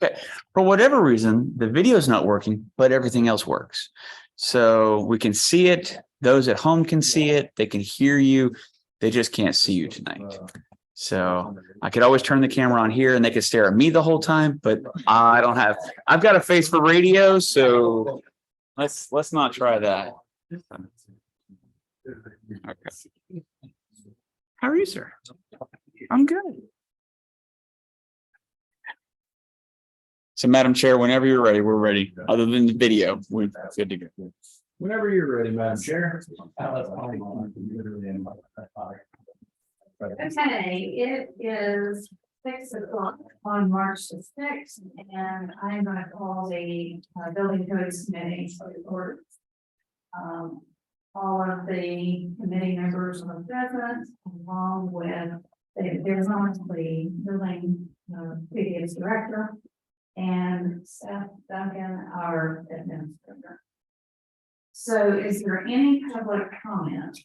Okay, for whatever reason, the video is not working, but everything else works. So we can see it. Those at home can see it. They can hear you. They just can't see you tonight. So I could always turn the camera on here and they could stare at me the whole time, but I've got a face for radio, so let's not try that. Okay. How are you, sir? I'm good. So, Madam Chair, whenever you're ready, we're ready. Other than the video, we're good to go. Whenever you're ready, Madam Chair. Okay, it is 6 o'clock on March the 6th, and I'm going to call the building codes committee to report. All of the committee members are present, along with there's honestly building previous director and Seth Duncan, our administrator. So is there any public comment?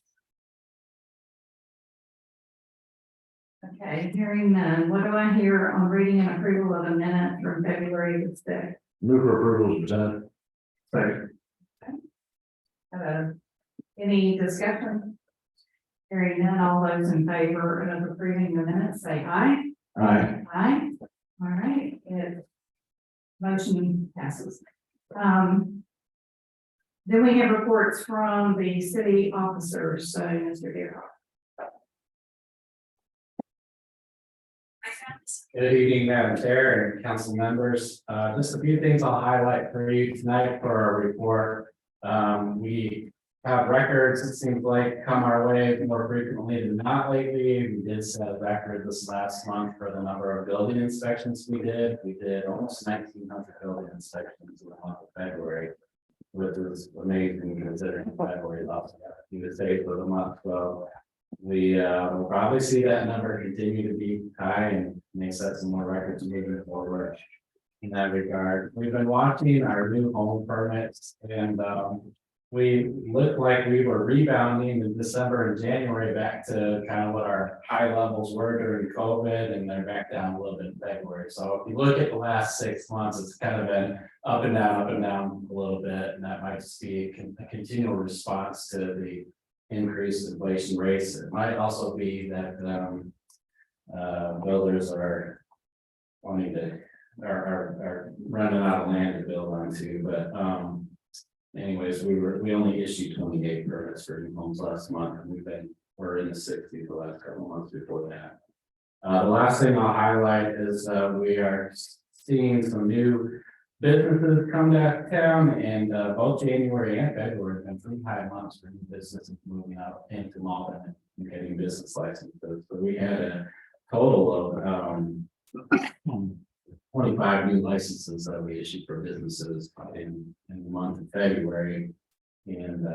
Okay, hearing none. What do I hear on reading and approval of a minute from February the 6th? Move for approval is presented. Second. Any discussion? Hearing none, all those in favor of approving the minutes, say aye. Aye. Aye. All right, motion passes. Then we have reports from the city officers, so Mr. Dearhart. Good evening, Madam Chair and council members. Just a few things I'll highlight for you tonight for our report. We have records, it seems like, come our way more frequently than not lately. We did set a record this last month for the number of building inspections we did. We did almost 1,900 building inspections in the month of February, which is amazing considering February last few days of the month. So we will probably see that number continue to be high and may set some more records moving forward in that regard. We've been watching our new home permits, and we looked like we were rebounding in December and January back to kind of what our high levels were during COVID, and they're back down a little bit in February. So if you look at the last 6 months, it's kind of been up and down a little bit, and that might just be a continual response to the increased inflation rates. It might also be that builders are wanting to are running out of land to build onto, but anyways, we only issued 28 permits for new homes last month, and we're in the 60s the last couple of months before that. The last thing I'll highlight is we are seeing some new businesses come to town, and both January and February have been pretty high months for new businesses moving out into Mauldin and getting business licenses. So we had a total of 25 new licenses that we issued for businesses in the month of February, and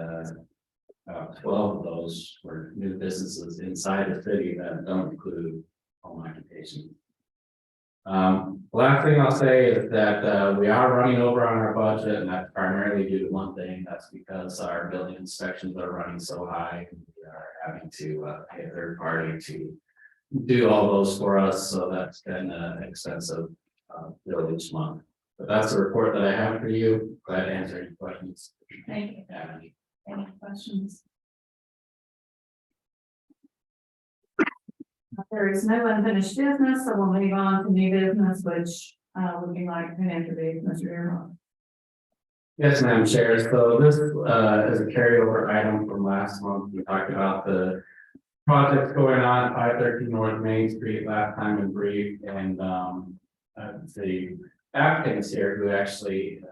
12 of those were new businesses inside the city that don't include home occupation. Last thing I'll say is that we are running over on our budget, and that's primarily due to one thing. That's because our building inspections are running so high, and we are having to pay a third party to do all those for us. So that's been an expensive bill each month. But that's the report that I have for you. Glad to answer any questions. Thank you. Any questions? There is no unfinished business, so we'll move on to new business, which would be like to introduce Mr. Dearhart. Yes, Madam Chair. So this is a carryover item from last month. We talked about the projects going on at 513 North Main Street last time in brief, and the applicants here who actually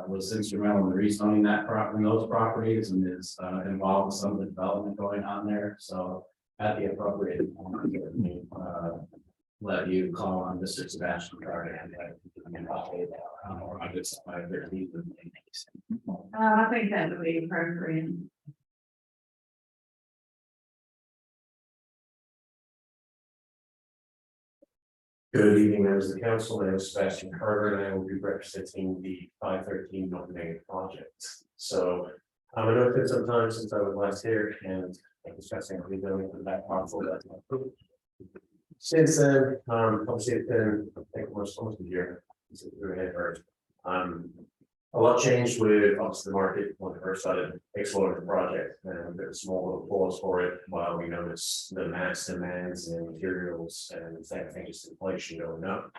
was instrumental in rezoning that those properties, and is involved with some of the development going on there. So at the appropriate moment, let you call on Mr. Sebastian Carter and I think that would be appropriate. Good evening, members of the council. My name is Sebastian Carter, and I will be representing the 513 North Main project. So I know it's been some time since I was last here, and discussing rebuilding for that parcel. Since then, obviously it's been, I think, almost a year. A lot changed with obviously the market when we first started exploring the project, and there was small little pause for it while we noticed the mass demands in materials and same thing, just inflation going up.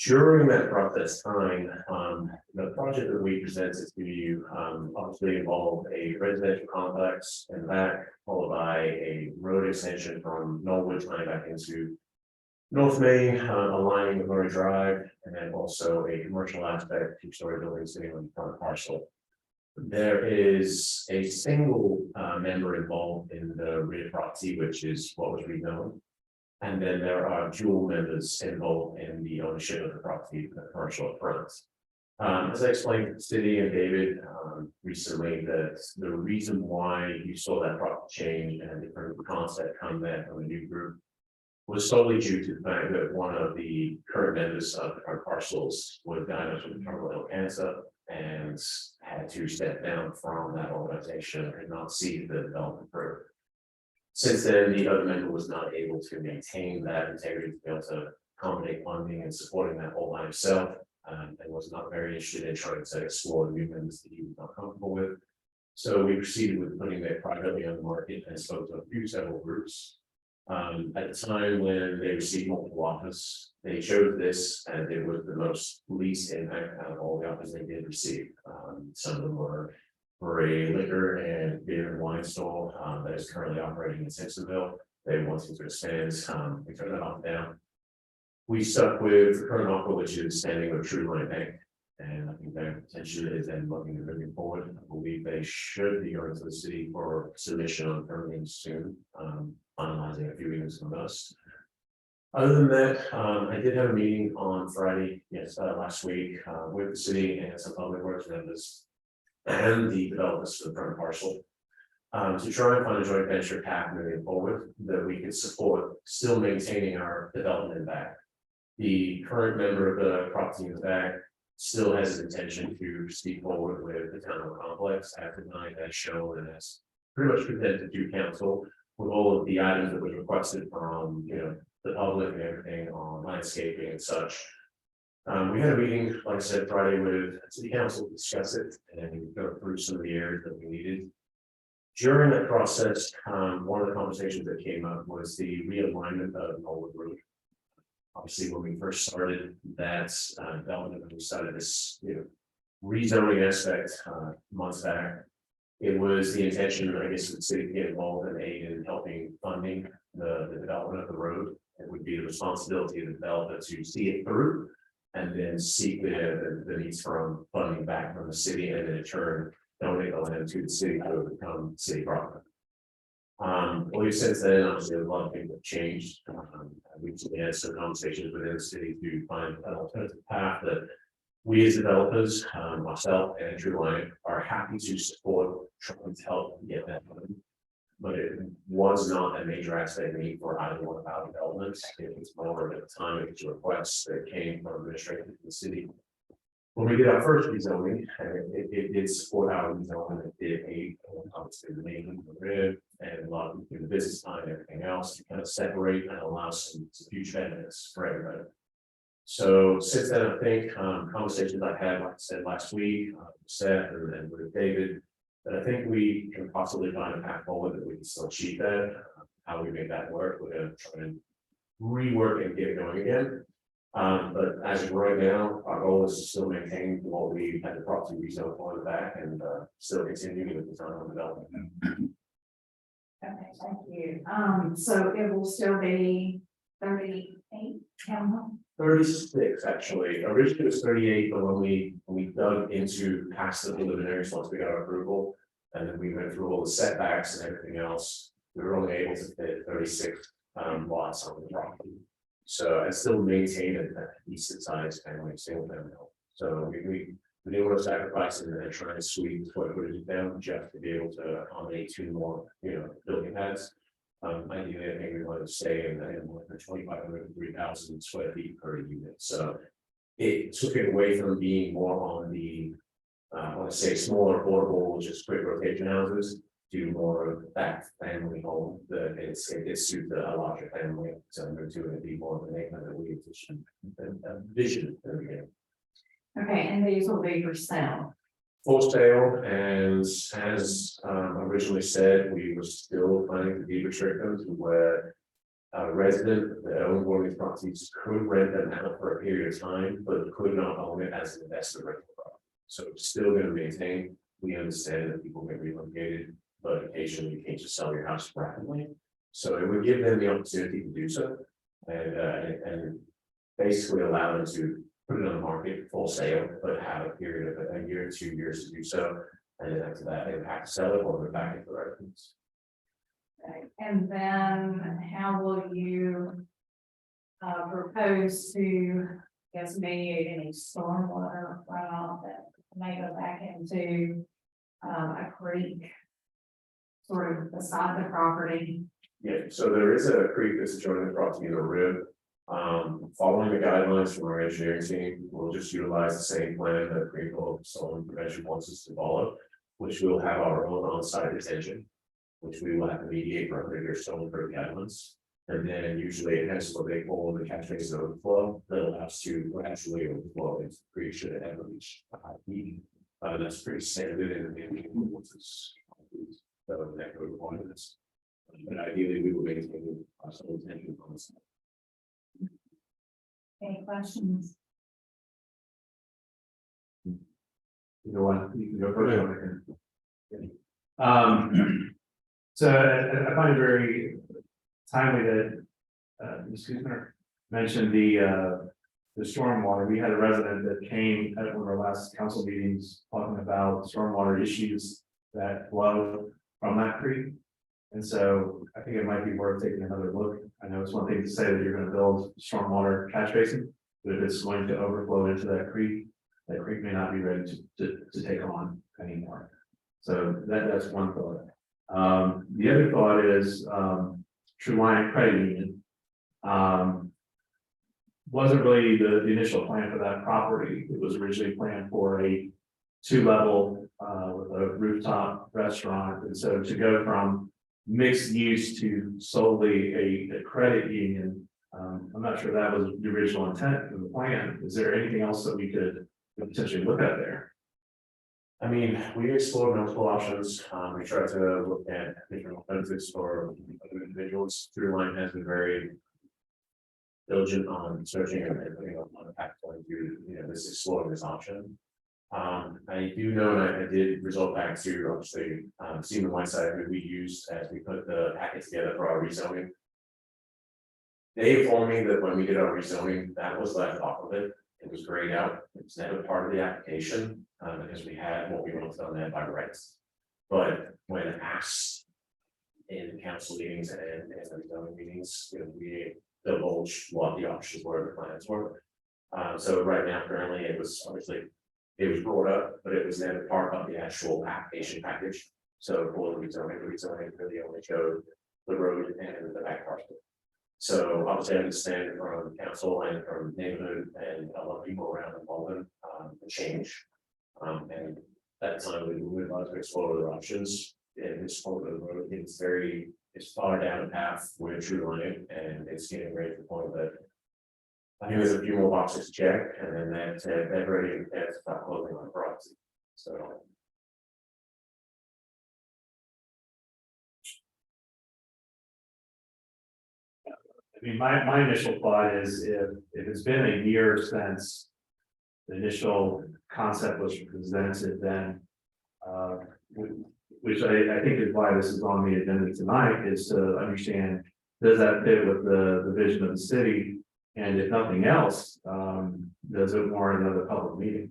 During that process time, the project that we presented to you, obviously involved a residential complex and that followed by a road extension from Norwood tying back into North Main, aligning with Murray Drive, and then also a commercial aspect, two-story building sitting on the front parcel. There is a single member involved in the rear property, which is what was rezoned. And then there are dual members involved in the ownership of the property, the commercial front. As I explained to the city and David recently, that the reason why you saw that property change and a different concept come there from a new group was solely due to the fact that one of the current members of the current parcels was diagnosed with terminal cancer and had to step down from that organization and not see the development through. Since then, the other member was not able to maintain that integrity to be able to accommodate funding and supporting that all by himself, and was not very interested in trying to explore new members that he was not comfortable with. So we proceeded with putting that privately on the market and spoke to several groups. At the time when they received multiple offers, they chose this and it was the most least impact out of all the offers they did receive. Some of them were for a liquor and beer and wine store that is currently operating in Simpsonville. They wanted to expand. We turned that offer down. We stuck with the current offer, which is standing with True Line Bank. And I think their potential is then looking at moving forward. I believe they should be going to the city for submission on permitting soon, finalizing a few meetings from us. Other than that, I did have a meeting on Friday, last week, with the city and some public works members and the developers for the current parcel, to try and find a joint venture path moving forward that we could support, still maintaining our development in back. The current member of the property in the back still has an intention to proceed forward with the town complex after night as shown and as pretty much presented to council with all of the items that was requested from the public and everything on landscaping and such. We had a meeting, like I said, Friday with city council to discuss it and go through some of the areas that we needed. During that process, one of the conversations that came up was the realignment of Mauldin Road. Obviously, when we first started that development, we started this rezoning aspect months back. It was the intention, I guess, of the city to get involved and aid in helping funding the development of the road. It would be the responsibility of the developer to see it through and then seek the needs from funding back from the city and then in turn donate the land to the city to become city property. Well, since then, obviously, a lot of things have changed. We've had some conversations within the city to find an alternative path that we as developers, myself and True Line, are happy to support, trying to help get that done. But it was not a major aspect need for either one of our developments. It was more at the time it was requests that came from administration to the city. When we did our first rezoning, it did support our rezoning. It did aid, obviously, the name of the grid and a lot of the business time and everything else to kind of separate and allow some future benefits for everybody. So since then, I think conversations I've had, like I said last week, Seth and with David, that I think we can possibly find a path forward that we can still achieve that. How we make that work, we're going to try and rework and get it going again. But as of right now, our goal is to still maintain what we had the property rezoned on the back and still continuing with the town development. Okay, thank you. So it will still be 38 townhome? 36, actually. Originally it was 38, but when we dug into past the preliminaries once we got our approval, and then we went through all the setbacks and everything else, we were only able to fit 36 lots on the property. So I still maintain a decent sized family, single family home. So we didn't want to sacrifice it and try and squeeze what it down just to be able to accommodate 2 more, building pads. Ideally, I think we want to stay in the 2,500 to 3,000 square feet per unit. So it took it away from being more on the, I want to say smaller, affordable, just quick rotation houses, to more of that family home that it suits a larger family. So I'm going to be more of an 800 week addition. a vision. Okay, and these will be for sale. Full sale, and as originally said, we were still planning to be restricted to where. A resident that owned one of these properties could rent them out for a period of time, but could not own it as an investor rental property. So it's still gonna maintain, we understand that people get relocated, but occasionally you can't just sell your house rapidly. So it would give them the opportunity to do so, and basically allow them to put it on the market full sale, but have a period of a year, 2 years to do so. And then after that, they would have to sell it or go back into residence. Okay, and then how will you propose to, I guess, mediate any stormwater runoff that may go back into a creek sort of beside the property? Yeah, so there is a creek that's adjoining the property in a rib. Following the guidelines from our engineering team, we'll just utilize the same plan that Greenville Storm Prevention wants us to follow, which will have our own on-site detention, which we will have to mediate for 100-year storm creek guidelines. And then usually it has a big hole in the catch basin overflow that allows to actually overflow into the creek should it ever reach a high peak. That's pretty standard in the ordinances. So that would require this. But ideally, we will maintain some detention on the site. Any questions? You know what, you can go first. So I find it very timely that Ms. Kuzner mentioned the stormwater. We had a resident that came at one of our last council meetings talking about stormwater issues that flow from that creek. And so I think it might be worth taking another look. I know it's one thing to say that you're going to build stormwater catch basin, but if it's going to overflow into that creek may not be ready to take on anymore. So that's one thought. The other thought is True Line Credit Union. Wasn't really the initial plan for that property. It was originally planned for a 2-level with a rooftop restaurant. And so to go from mixed use to solely a credit union, I'm not sure that was the original intent of the plan. Is there anything else that we could potentially look at there? I mean, we explored multiple options. We tried to look at different alternatives for other individuals. True Line has been very diligent on searching and putting on a path point to, this exploring this option. I do know, and I did result back to obviously Stephen Whiteside, who we used as we put the packet together for our rezoning. They informed me that when we did our rezoning, that was left off of it. It was grayed out. It was never part of the application because we had what we wanted on there by rights. But when asked in council meetings and the zoning meetings, we divulged what the options were, the plans were. So right now, currently, it was brought up, but it was never part of the actual application package. So for the rezoning really only showed the road and the back parcel. So obviously I understand from council and from neighborhood and a lot of people around in Mauldin, the change. And that time we would like to explore other options. And this part of the road, it's far down a path where True Line, and it's getting ready to the point that I think there's a few more boxes to check, and then they're ready to start closing on the property. So. I mean, my initial thought is if it's been a year since the initial concept was presented, then which I think is why this is on the agenda tonight, is to understand, does that fit with the vision of the city? And if nothing else, does it warrant another public meeting?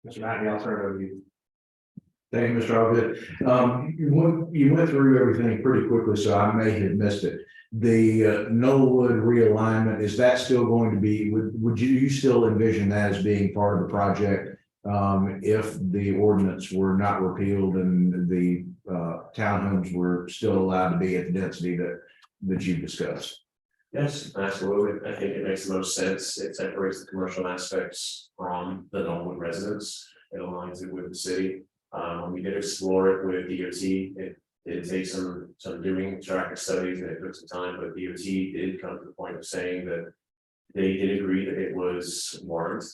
Mr. Matney, I'll turn it over to you. Thank you, Mr. Albert. You went through everything pretty quickly, so I may have missed it. The Knollwood realignment, is that still going to be, would you still envision that as being part of the project? If the ordinance were not repealed and the townhomes were still allowed to be at the density that you discussed? Yes, absolutely. I think it makes the most sense. It separates the commercial aspects from the Knollwood residents. It aligns it with the city. When we did explore it with DOT, it did take some doing traffic studies and it took some time, but DOT did come to the point of saying that They did agree that it was warranted.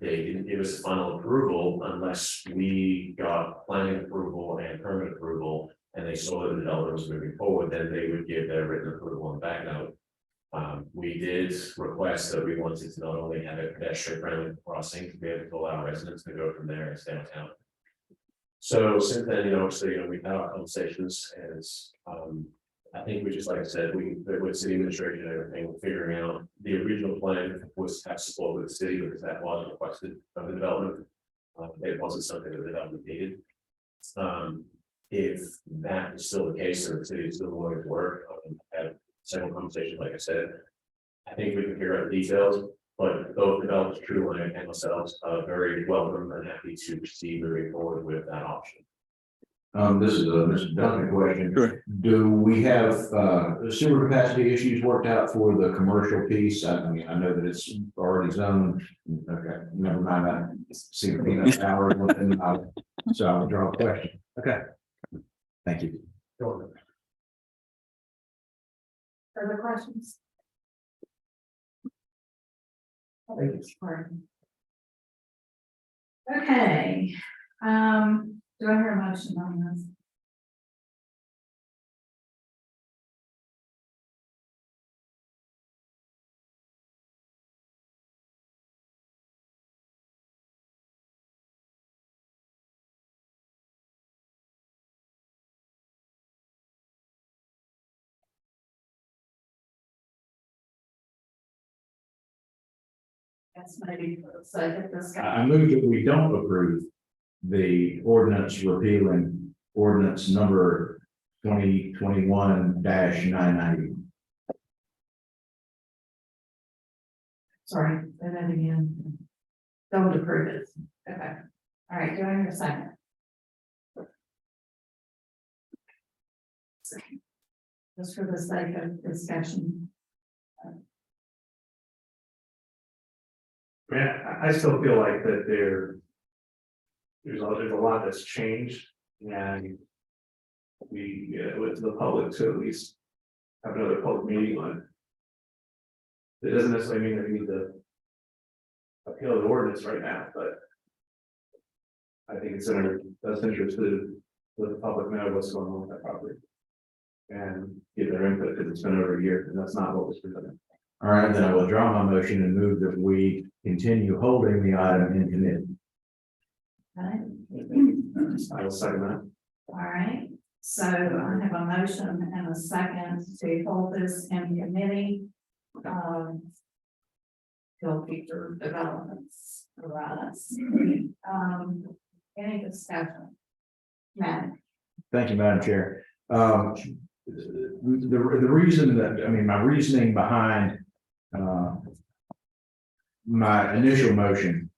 They didn't give us final approval unless we got planning approval and permit approval. And they saw that the developer was moving forward, then they would give their written approval on the back note. We did request that we wanted to not only have a pedestrian friendly crossing to be able to allow residents to go from there as downtown. So since then, obviously, we've had our conversations and I think we just, like I said, with city administration and everything, figuring out the original plan was to have support with the city because that was requested of the development. It wasn't something that the development needed. If that is still the case and the city is still willing to work, have several conversations, like I said, I think we can figure out the details, but both developers, True Line and ourselves, are very welcome and happy to proceed moving forward with that option. This is a Mr. Duncan question. Sure. Do we have sewer capacity issues worked out for the commercial piece? I mean, I know that it's already zoned. Okay, never mind. I see the peanut hour, so I'll draw a question. Okay. Thank you. Further questions? Okay, do I hear a motion on this? That's maybe for the sake of this. I move that we don't approve the ordinance repealing ordinance number 2021-990. Sorry, say that again. Don't approve it. Okay. All right, do I hear a second? Just for the sake of discussion. Yeah, I still feel like that there's a lot that's changed and we, with the public to at least have another public meeting on it. It doesn't necessarily mean that we need to appeal the ordinance right now, but I think it's in our best interest to let the public know what's going on with that property and get their input because it's been over a year and that's not what was presented. All right, then I will withdraw my motion and move that we continue holding the item in committee. All right. I will second that. All right, so I have a motion and a second to hold this in committee. Till future developments arise. Any discussion? Madam. Thank you, Madam Chair. The reason that, I mean, my reasoning behind my initial motion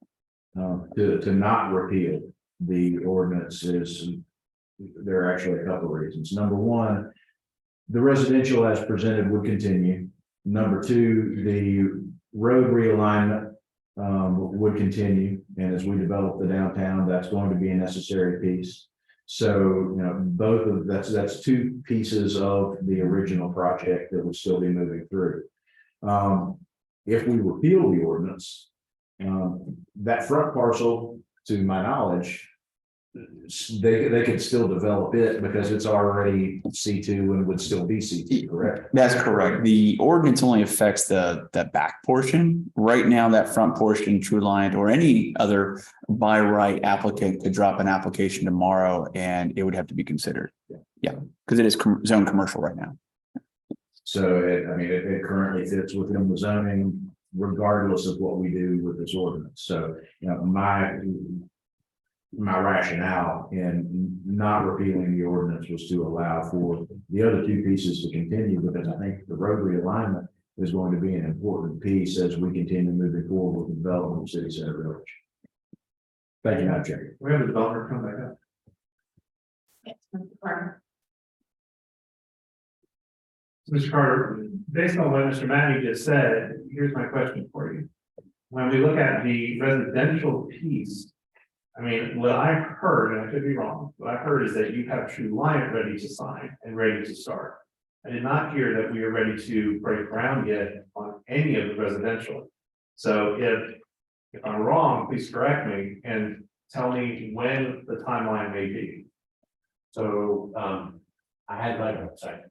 to not repeal the ordinance is there are actually a couple of reasons. Number one, the residential as presented would continue. Number two, the road realignment would continue. And as we develop the downtown, that's going to be a necessary piece. So, both of that's two pieces of the original project that would still be moving through. If we repeal the ordinance, that front parcel, to my knowledge, they could still develop it because it's already C2 and would still be C2, correct? That's correct. The ordinance only affects the back portion. Right now, that front portion, True Line or any other by right applicant could drop an application tomorrow and it would have to be considered. Yeah, because it is zone commercial right now. So it currently fits within the zoning regardless of what we do with this ordinance. So, my rationale in not repealing the ordinance was to allow for the other two pieces to continue, because I think the road realignment is going to be an important piece as we continue moving forward with the development of City Center Village. Thank you, Madam Chair. We have a developer come back up. Mr. Carter, based on what Mr. Matthew just said, here's my question for you. When we look at the residential piece, I mean, what I've heard, and I could be wrong, what I've heard is that you have True Line ready to sign and ready to start. I did not hear that we are ready to break ground yet on any of the residential. So if I'm wrong, please correct me and tell me when the timeline may be. So, I had like, sorry.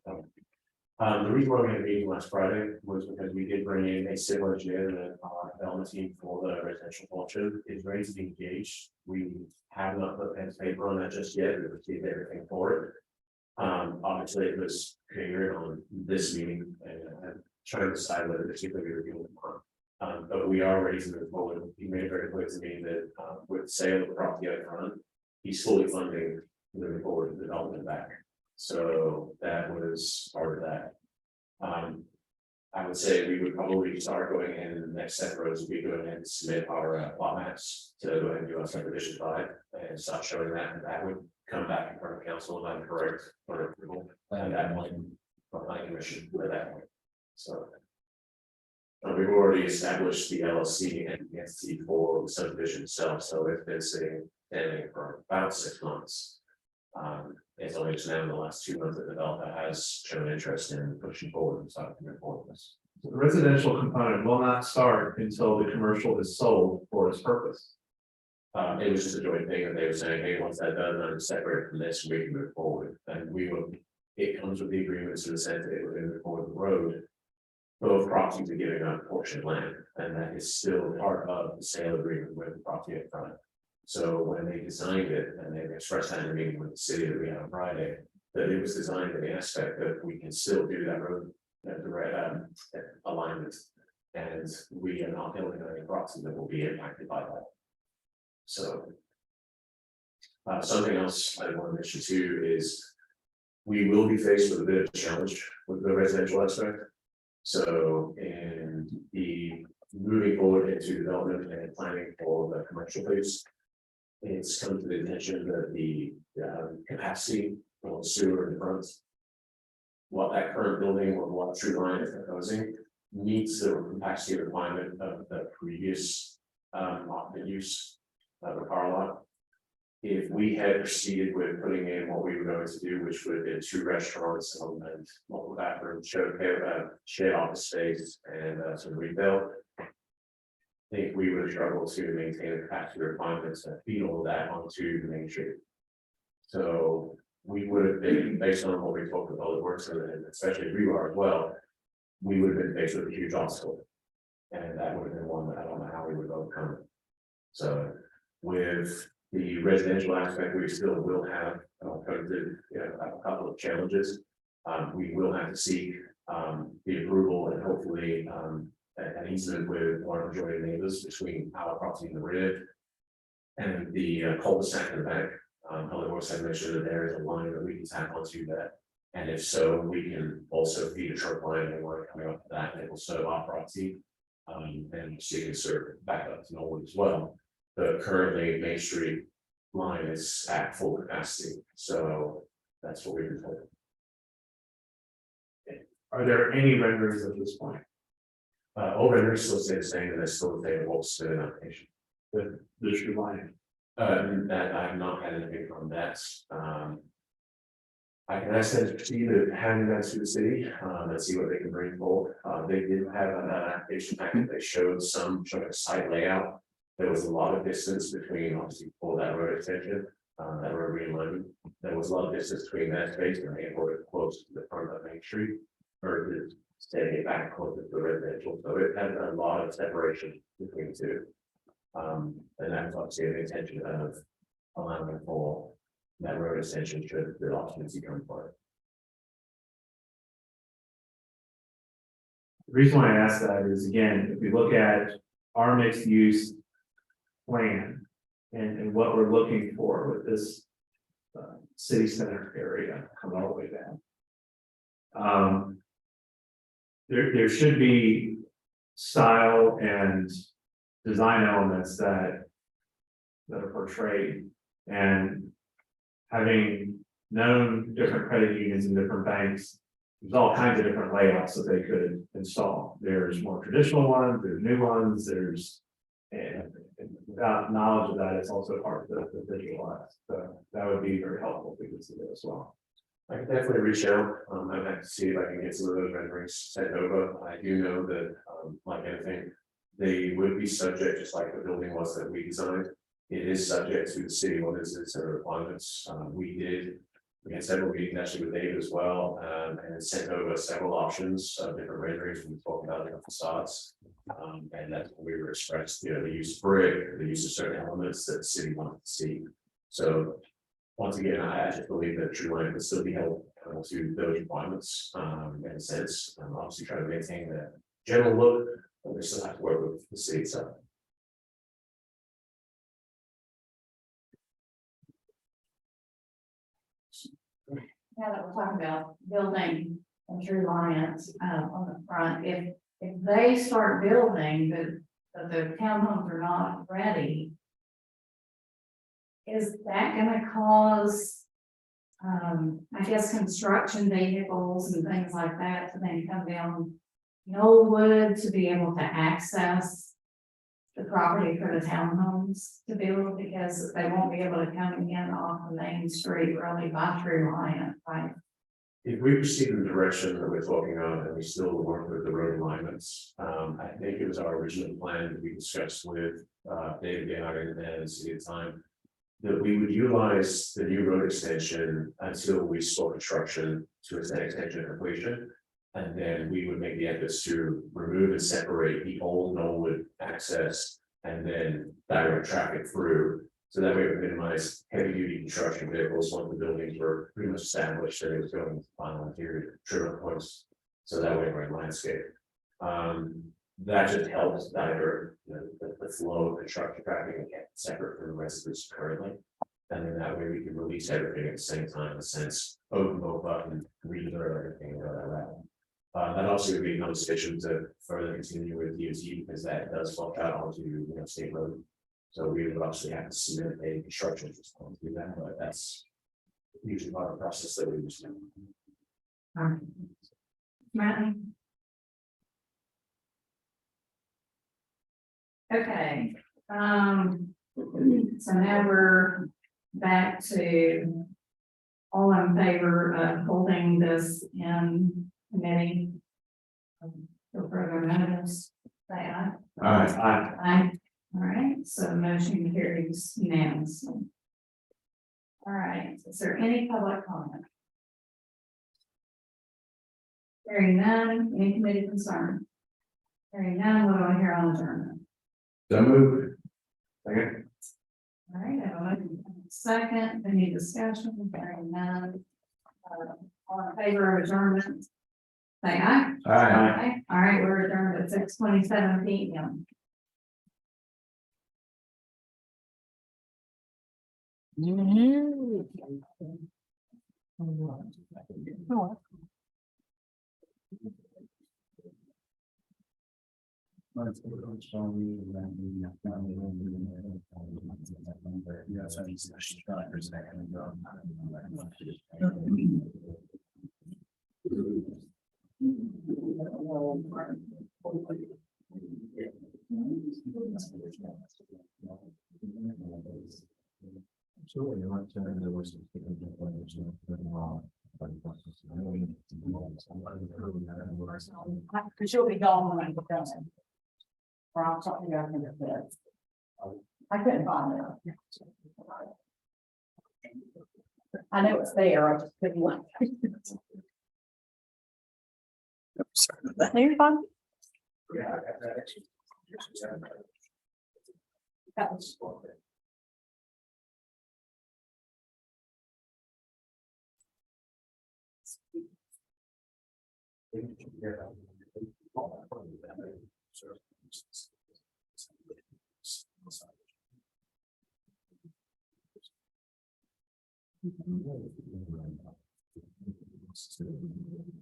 The reason why we had a meeting last Friday was because we did bring in a civil engineer that our development team for the residential portion is ready to be engaged. We have not put pen to paper on that just yet. We received everything for it. Obviously it was figured on this meeting and trying to decide whether to see if we were doing it. But we are ready to move forward. He made it very clear to me that, with the sale of the property out front, he's fully funding moving forward the development back. So that was part of that. I would say we would probably start going in the next step rows, we go ahead and submit our plot maps to go ahead and do our subdivision 5 and start showing that, and that would come back in front of council and I'm correct for approval at that point, from planning commission at that point. So. We've already established the LLC and the entity for the subdivision itself, so it's been sitting standing for about 6 months. It's only just now in the last 2 months that the developer has shown interest in pushing forward and starting to move forward with this. So the residential component will not start until the commercial is sold for its purpose. It was just a joint thing that they were saying, hey, once that's done, I'm separate from this, we can move forward. And we will, it comes with the agreements in the sense that it would move forward the road. Both properties are giving up a portion of land, and that is still part of the sale agreement with the property up front. So when they designed it, and they expressed that in a meeting with the city that we had on Friday, that it was designed in the aspect that we can still do that road, alignment. And we are not building any property that will be impacted by that. So. Something else I want to mention too is we will be faced with a bit of a challenge with the residential aspect. So in the moving forward into development and planning for the commercial phase, it's come to the attention that the capacity for sewer in the front, what that current building or what true line is proposing meets the capacity requirement of the previous use of the car lot. If we had proceeded with putting in what we were going to do, which would have been 2 restaurants and multiple bathrooms, shared office space and some retail, I think we would have struggled to maintain the capacity requirements and feed all of that onto the main street. So we would have been, based on what we talked about the works and especially rebar as well, we would have been faced with a huge obstacle. And that would have been one that I don't know how we would overcome it. So with the residential aspect, we still will have a couple of challenges. We will have to seek the approval and hopefully an easement with our adjoining neighbors between our property in the rear and the cul-de-sac in the back. Public Works had mentioned that there is a line that we can tap onto that. And if so, we can also feed a truck line and line coming up to that, and it will serve our property. And so you can serve back up to Mauldin as well. But currently Main Street line is at full capacity, so that's what we've been told. Are there any renderings at this point? All vendors still stay the same, and they're still available to submit an application. The true line? That I have not had anything from that. I can ask them to proceed to handing that to the city and see what they can bring forward. They did have an application packet. They showed a site layout. There was a lot of distance between, obviously, for that road extension, that road realignment. There was a lot of distance between that space and the airport close to the front of Main Street, or staying it back closer to the residential. So it had a lot of separation between the two. And that was obviously the intention of allowing for that road extension should the occupancy come forward. The reason why I ask that is, again, if we look at our mixed use plan and what we're looking for with this city center area coming all the way down. There should be style and design elements that are portrayed, and having known different credit unions and different banks, there's all kinds of different layouts that they could install. There's more traditional ones, there's new ones, and without knowledge of that, it's also hard to visualize. So that would be very helpful to consider as well. I can definitely reach out. I'd have to see if I can get some of those renderings sent over. I do know that like anything, they would be subject, just like the building was that we designed. It is subject to the city ordinances and requirements. We had several meetings actually with Dave as well, and sent over several options of different renderings. We talked about different facades. And that's when we were expressed, the use of brick, the use of certain elements that the city wanted to see. So once again, I just believe that tree line could still be held to those requirements, in a sense, obviously try to maintain the general look, but we still have to work with the city itself. Now that we're talking about building a tree lines on the front, if they start building, but the townhomes are not ready, is that gonna cause, I guess, construction vehicles and things like that to then come down Knollwood to be able to access the property for the townhomes to build, because they won't be able to come in off the main street really by tree line, right? If we proceed in the direction that we're talking of, and we still work with the road alignments, I think it was our original plan that we discussed with David Gehard and the city at the time, that we would utilize the new road extension until we saw construction to its extension completion. And then we would make the efforts to remove and separate the old Knollwood access and then direct traffic through. So that way we minimize heavy duty construction vehicles once the buildings were pretty much established and it was going to final interior trigger points. So that way we're in landscape. That just helps divert the flow of construction traffic and get separate from the residents currently. And then that way we can release everything at the same time, in a sense, open both up and redirect everything and go that route. That also would be no decision to further continue with DOT because that does fall out onto state road. So we would obviously have to submit a construction response to that, but that's usually part of the process that we use. Right. Okay, so now we're back to all in favor of holding this in committee. For further notice, say aye. Aye. All right, so motion carries unanimously. All right, is there any public comment? Hearing none, any committee concern? Hearing none, what do I hear on adjournment? So move. Okay. All right, I have a motion. Second, any discussion? Hearing none. All in favor of adjournment? Say aye. Aye. All right, we're adjourned at 6:27 p.m. Because you'll be gone when I get done. Or I'll talk to you after the bed. I couldn't find it. I know it's there, I just couldn't look. Sorry about that. No, you're fine. That was-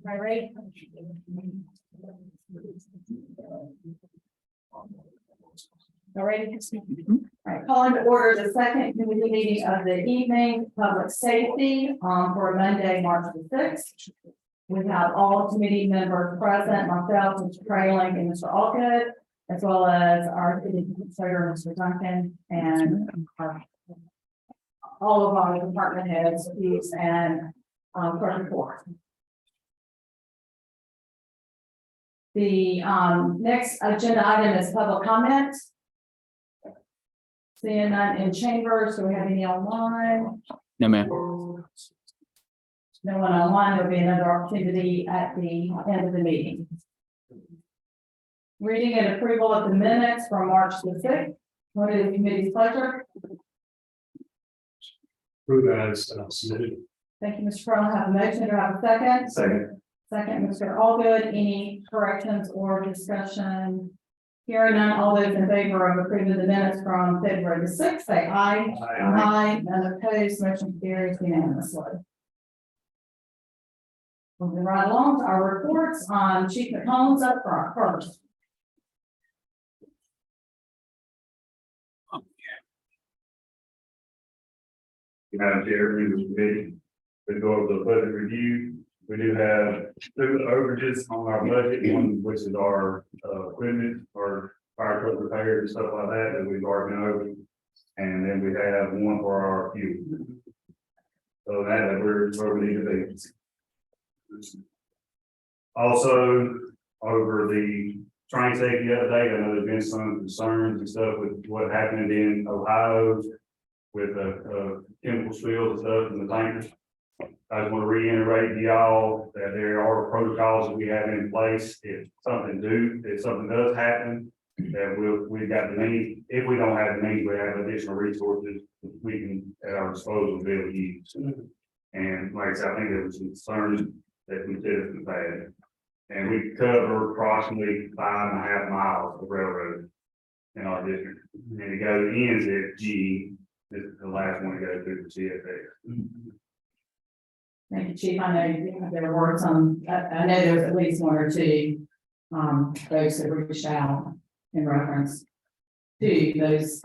Right, right. All right. All right, calling to order the second committee meeting of the evening, public safety, for Monday, March the 6th. We have all committee members present, myself, Mr. Trailing, and Mr. Allgood, as well as our city administrator, Mr. Duncan, and all of our department heads, chiefs, and clerk report. The next agenda item is public comment. Seeing none in chambers, do we have any online? No, ma'am. No one online, there'll be another opportunity at the end of the meeting. Reading and approval of the minutes from March the 6th. What is the committee's pleasure? Prove as submitted. Thank you, Mr. Crowe. Have a motion, to have a second? Second. Second, Mr. Allgood. Any corrections or discussion? Hearing none, all those in favor of approving the minutes from February the 6th, say aye. Aye. None opposed, motion carries unanimously. Moving right along to our reports on Chief McCombs up front first. Madam Chair, members of the committee, we go over the budget review. We do have two overages on our budget, one which is our equipment, our fire truck repairs and stuff like that, that we've already been over. And then we have one for our fuel. So that where we need to be. Also, over the train safety the other day, I know there's been some concerns and stuff with what happened in Ohio with chemical spills and stuff in the tankers. I just want to reiterate to y'all that there are protocols that we have in place. If something does happen, that we've got the means. If we don't have the means, we have additional resources we can at our disposal to be able to use. And like I said, I think there was some concerns that we did in the past. And we cover approximately 5.5 miles of railroad in our district. And it ends at G. This is the last one to go through the CFA. Thank you, Chief. I know there were some, I know there's at least one or two folks that reached out in reference to those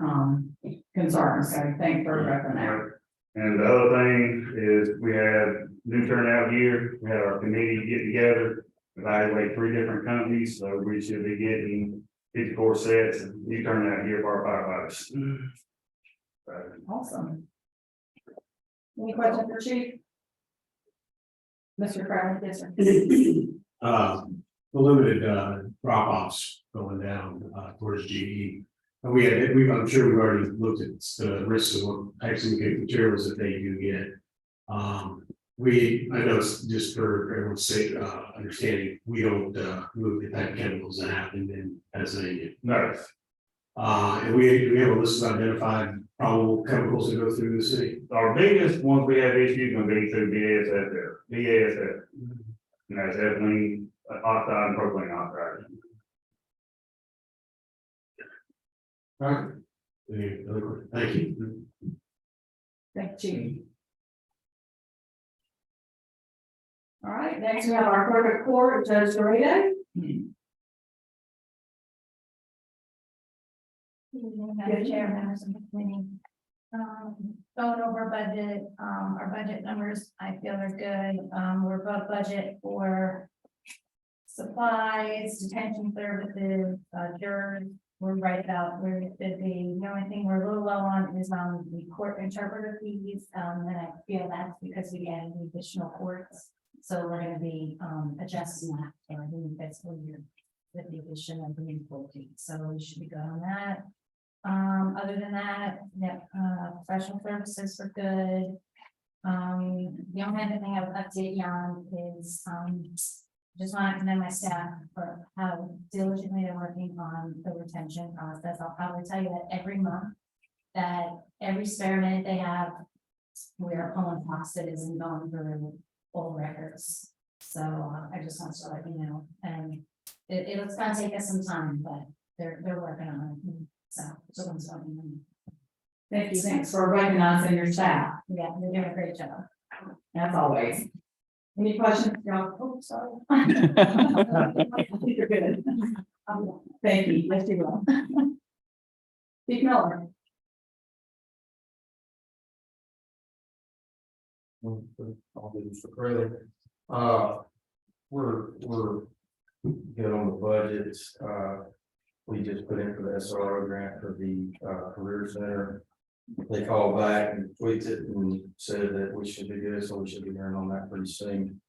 concerns. So thanks for addressing that. And the other thing is we have new turnout here. We had our committee get together, evaluate 3 different companies. So we should be getting 54 sets of new turnout here for our firefighters. Awesome. Any questions for Chief? Mr. Crowley, yes, sir. The limited drop offs going down towards GE. And I'm sure we've already looked at the risks of what types of materials that they do get. I know it's just for everyone's sake, understanding, we don't move the type of chemicals that happen in Pennsylvania. No. And we have a list of identified probable chemicals that go through the city. Our biggest ones we have issues going to be through BASF. And that's ethylene oxide and propylene oxide. All right. Any other questions? Thank you. Thank you. All right, next we have our clerk of court, Judge Dorito. Madam Chair, members of the committee. Going over budget, our budget numbers, I feel are good. We're above budget for supplies, detention services, jurors. We're right about where it should be. The only thing we're a little low on is on the court interpreter fees. And I feel that's because we added additional courts. So we're going to be adjusting that for the new fiscal year with the addition of the new court fees. So we should be good on that. Other than that, professional services are good. The only other thing I would update you on is just want to commend my staff for how diligently they're working on the retention process. I'll probably tell you that every month, that every spare minute they have, we are pulling boxes and going through old records. So I just want to let you know, and it's going to take us some time, but they're working on it. So Thank you, thanks for recognizing your staff, yeah, they're doing a great job. as always. Any questions? No. Oh, sorry. I think you're good. Thank you. Yes, you will. Steve Miller. We're good on the budget. We just put in for the SRO grant for the career center. They called back and tweaked it and said that we should be good, so we should be hearing on that pretty soon.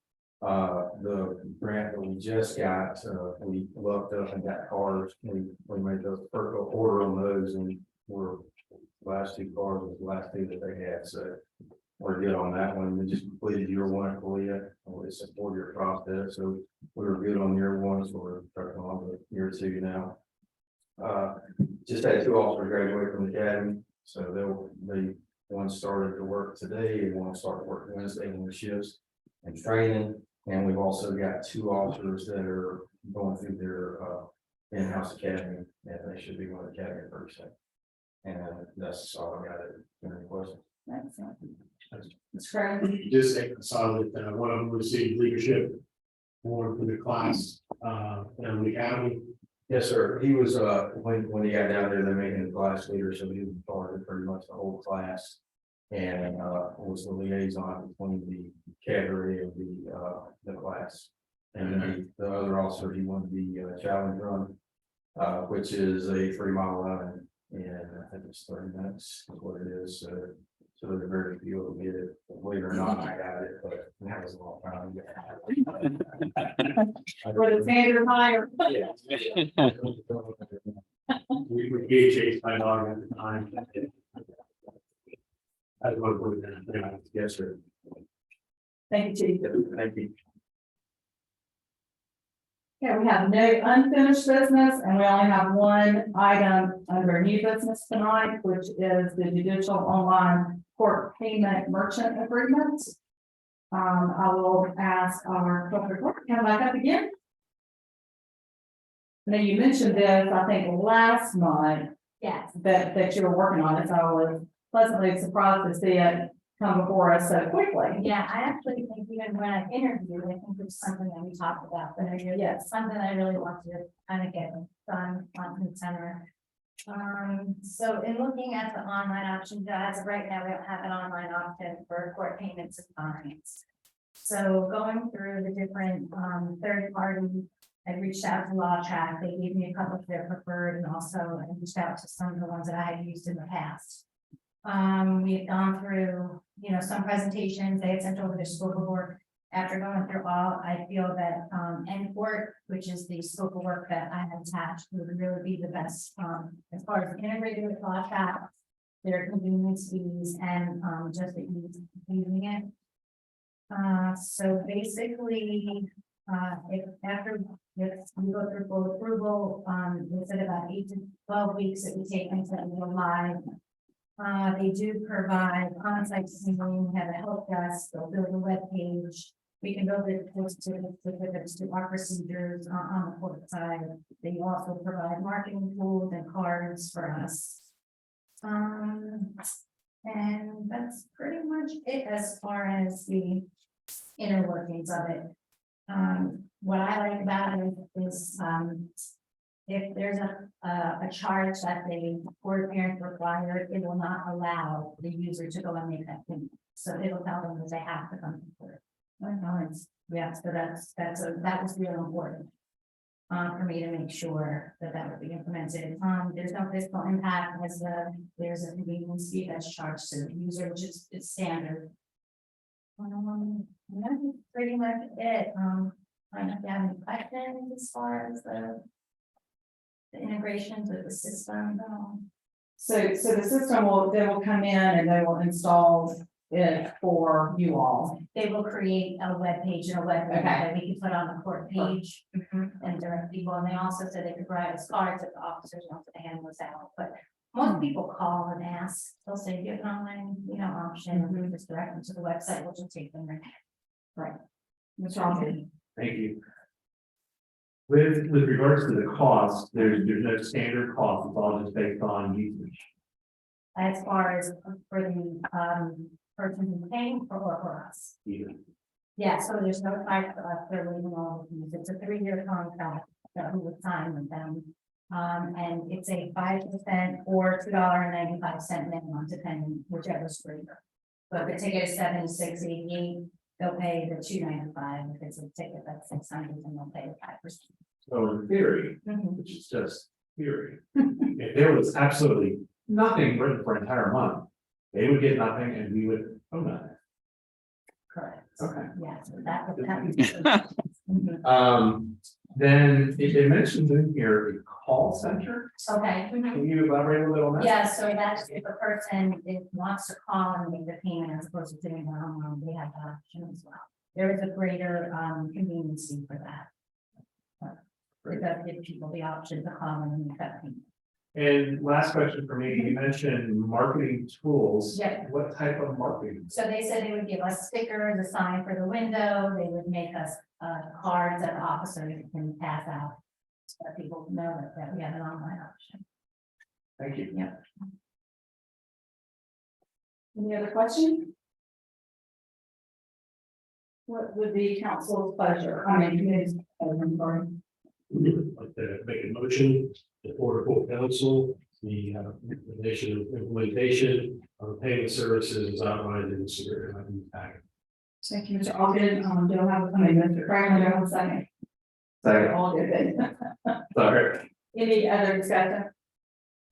The grant that we just got, we looked up and got cars, we made the first order on those and we're last two cars was the last two that they had, so we're good on that one. We just completed year one, Korea. It's a 4-year process, so we were good on year one, so we're starting on with year two now. Just had 2 officers graduate from the academy, so one started to work today and one started working Wednesday in the shifts and training. And we've also got 2 officers that are going through their in-house academy, and they should be going to academy first. And that's all I got. Any questions? It's great. Just emphasize that one of them received leadership award for the class, in the academy. Yes, sir. He was, when he got down there, they made him the class leader, so he was part of pretty much the whole class. And, was the liaison between the cadre and the class. And then the other officer, he won the challenge run, which is a 3-mile run. And I think it's 30 minutes is what it is. So there's very few of get it. Believe it or not, I got it, but that was a long time. For the standard higher. We were chased by dog at the time. I was going to put it. Yes, sir. Thank you, Chief. Thank you. Okay, we have no unfinished business and we only have one item under new business tonight, which is the judicial online court payment merchant agreement. I will ask our corporate clerk to come back up again. Now you mentioned this, I think last month, Yes, that you were working on it, so I was pleasantly surprised to see it come before us so quickly. yeah, I actually think even when I interviewed, I think it's something that we talked about, but it's something I really want to kind of get done on the center. So in looking at the online options, as of right now, we don't have an online option for court payments and fines. So going through the different third party, I reached out to Law Track. They gave me a couple of their preferred, and also I reached out to some of the ones that I had used in the past. We had gone through, some presentations. They had sent over their scope of work. After going through all, I feel that N-Port, which is the scope of work that I have attached, would really be the best as far as integrated with Law Track, their convenience fees, and just the ease of using it. So basically, if we go through full approval, they said about 8 to 12 weeks it would take until we go live. They do provide on-site training, we have a help desk, they'll build a web page. We can build it specific to our procedures on the court side. They also provide marketing tools and cards for us. And that's pretty much it as far as the inner workings of it. What I like about it is, if there's a charge that the court parent required, it will not allow the user to go and make that payment. So it'll tell them that they have to come to court. Yeah, so that was really important. For me to make sure that would be implemented. There's no fiscal impact as there's a convenience fee that's charged to the user, which is standard. That's pretty much it. I don't know if you have any questions as far as the integrations with the system. So the system they will come in and they will install it for you all. They will create a web page and a web link that we can put on the court page and direct people. And they also said they could provide us cards if the officers want to hand those out. But most people call and ask, they'll say, do you have an online, option, and we just direct them to the website, which will take them right. Right. What's wrong? Thank you. With regards to the cost, there's no standard cost, it's all just based on usage. As far as for the person who's paying for us. Yeah, so there's no price for us for leaving all of these. It's a 3-year contract that we would sign with them. And it's a 5% or $2.95 minimum, depending whichever is greater. But if the ticket is $76.88, they'll pay the $2.95. If it's a ticket that's $600, then they'll pay the 5%. So in theory, which is just theory, if there was absolutely nothing written for an entire month, they would get nothing and we would own that. Correct. Okay. Yeah, so that would happen. Then it mentions in here the call center. Okay. Can you elaborate a little on that? Yeah, so that's if a person wants to call and make the payment as opposed to doing it online, they have that option as well. There is a greater convenience for that. It does give people the option to call and make that payment. And last question for me, you mentioned marketing tools. Yeah. What type of marketing? So they said they would give us stickers, a sign for the window, they would make us cards that officers can pass out. So that people know that we have an online option. Thank you. Yeah. Any other questions? What would be council's pleasure? I mean, committee's pleasure, I'm sorry. Like to make a motion to order full council, the recommendation of implementation of payment services is outlined in the secret packet. Thank you, Mr. Ogden. Do I have, Mr. Franklin, do I have a second? Second. All good, then. Sorry. Any other discussion?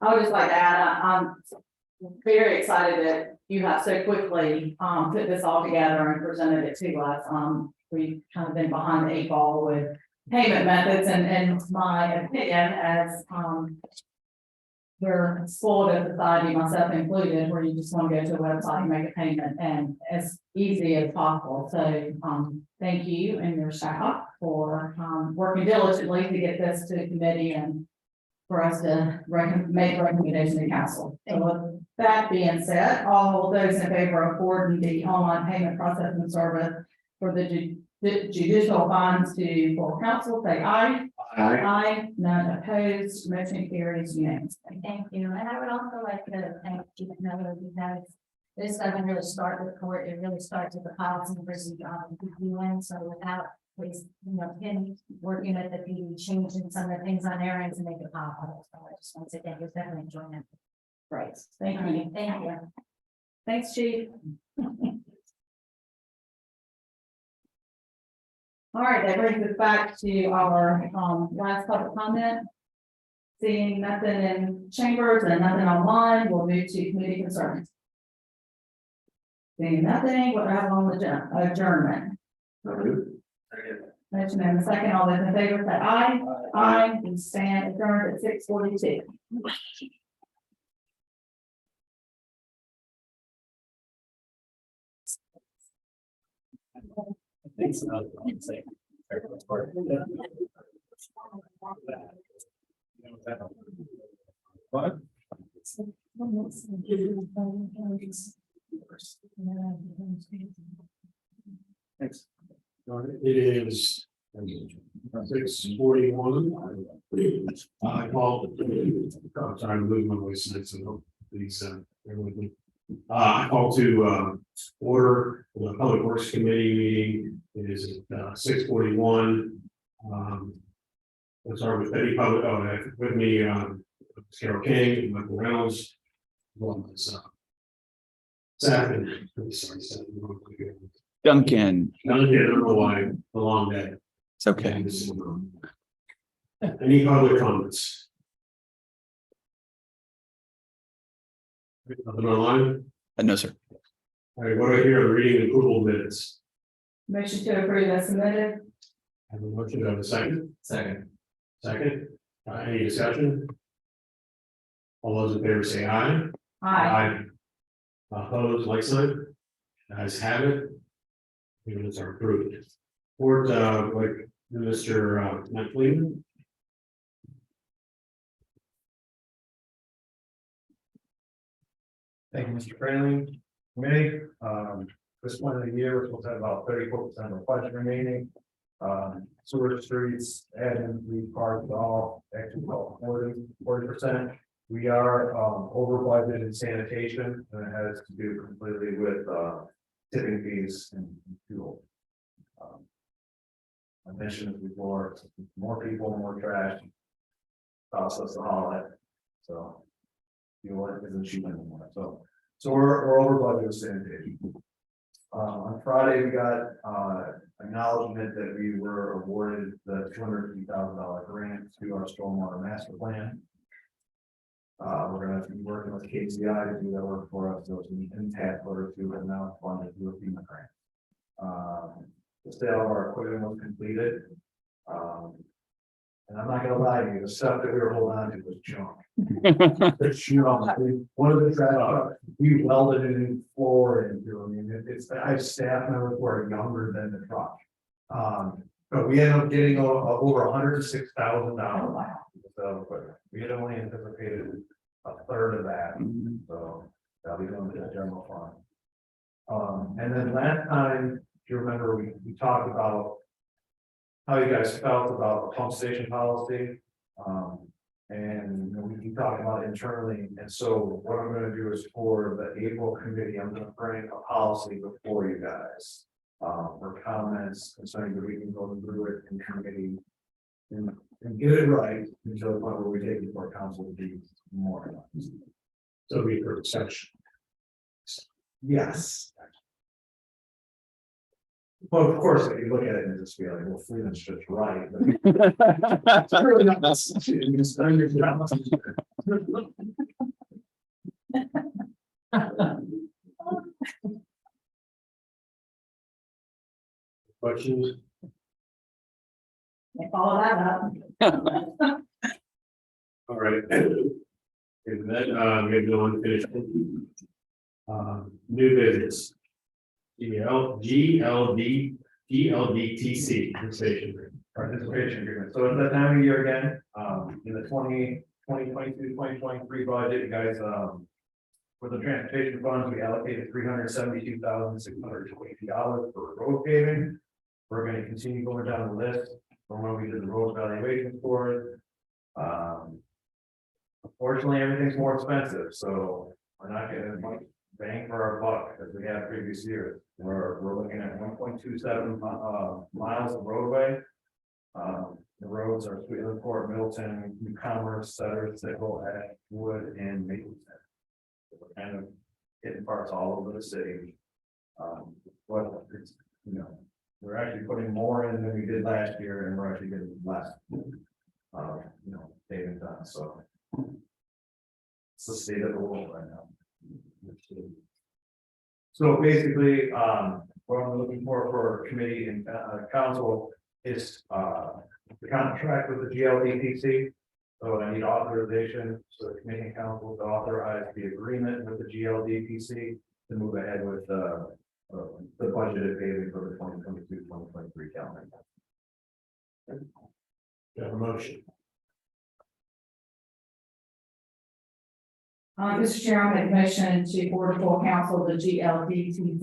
I would just like to add, I'm very excited that you have so quickly, put this all together and presented it to us. We've kind of been behind the 8 ball with payment methods and in my opinion, as, we're spoiled as a society, myself included, where you just want to go to a website and make a payment and as easy as possible. So, thank you and your staff for, working diligently to get this to the committee and for us to make recommendations to council. So with that being said, all those in favor of forwarding the online payment processing service for the judicial funds to full council, say aye. Aye, none opposed, motion carries unanimously. Thank you, and I would also like to thank Chief Miller because this doesn't really start with court, it really starts with the policy and procedure on the UN, so without please, him working at the PD, changing some of the things on there and to make it possible. So I just want to say thank you, definitely enjoying it. Right, thank All you. right, thank you. Thanks, chief. All right, that brings us back to our last public comment. Seeing nothing in chambers and nothing online, we'll move to committee concerns. Seeing nothing, we'll have on the adjournment. Motion and a second, all those in favor say aye. Aye, we stand adjourned at 6:42. Thanks. What? Thanks. It is 6:41. I call. I'm trying to move my voice tonight, so please, bear with me. I call to order the Public Works Committee meeting. It is 6:41. Let's start with Betty Public. With me, Carol King, Michael Reynolds. Sappin. Sorry, Duncan, I don't know why, a long day. it's okay. Any public comments? Nothing online? No, sir. All right, what do I hear? The reading and approval of minutes. Motion to approve as submitted. I have a motion, do I have a second? Second. Second, any discussion? All those in favor say aye. Aye. Opposed, like sign. Guys have it. Minutes are approved. Board, like Mr. McLean. Thank you, Mr. Fraley. Committee, this point of the year, we're supposed to have about 34% of the budget remaining. Sewer streets, admin, we parked all, actually about 40%. We are over budget in sanitation, and it has to do completely with tipping fees and fuel. I mentioned it before, more people, more trash. Costs us to haul it, so. Fuel isn't cheap anymore, so we're over budget with sanitation. On Friday, we got acknowledgement that we were awarded the $250,000 grant to our stormwater master plan. We're gonna be working with KCI to do that work for us. Those in TAP order to have now funded through a FEMA grant. The sale of our equipment was completed. And I'm not gonna lie to you, the stuff that we were holding on to was junk. One of the trash, we welded a new floor into, I mean, I have staff members who are younger than the truck. But we ended up getting over $106,000. So, but we had only anticipated a third of that, so that'll be going to the general fund. And then last time, if you remember, we talked about how you guys felt about the pump station policy. And we talked about it internally, and so what I'm gonna do is for the April committee, I'm gonna bring a policy before you guys. For comments concerning the we can go through it in committee. And get it right until the point where we take it before council to be more. So we for section. Yes. Well, of course, if you look at it and just be like, well, Freedom's just right. But it's really not necessary. You just understand. Questions? Follow that up. All right. And then, maybe no one finished. New business. GLDTC, Participation agreement. So at that time of year again, in the 2022-2023 budget, you guys, for the transportation funds, we allocated $372,622 for road paving. We're gonna continue going down the list from when we did the road evaluation for it. Unfortunately, everything's more expensive, so we're not getting as much bang for our buck as we had previous years. We're looking at 1.27 miles of roadway. The roads are Sweetland Court, Middleton, New Commerce, Sutter, Sickle, Wood, and Mapleton. We're kind of hitting parts all over the city. But it's, we're actually putting more in than we did last year, and we're actually getting less. Paving done, so. It's the state of the world right now. So basically, what I'm looking for committee and council is the contract with the GLDTC. So I need authorization, so the committee and council to authorize the agreement with the GLDTC to move ahead with the budgeted paving for the 2022-2023 calendar. You have a motion. Mr. Chair, I make a motion to order full council the GLDTC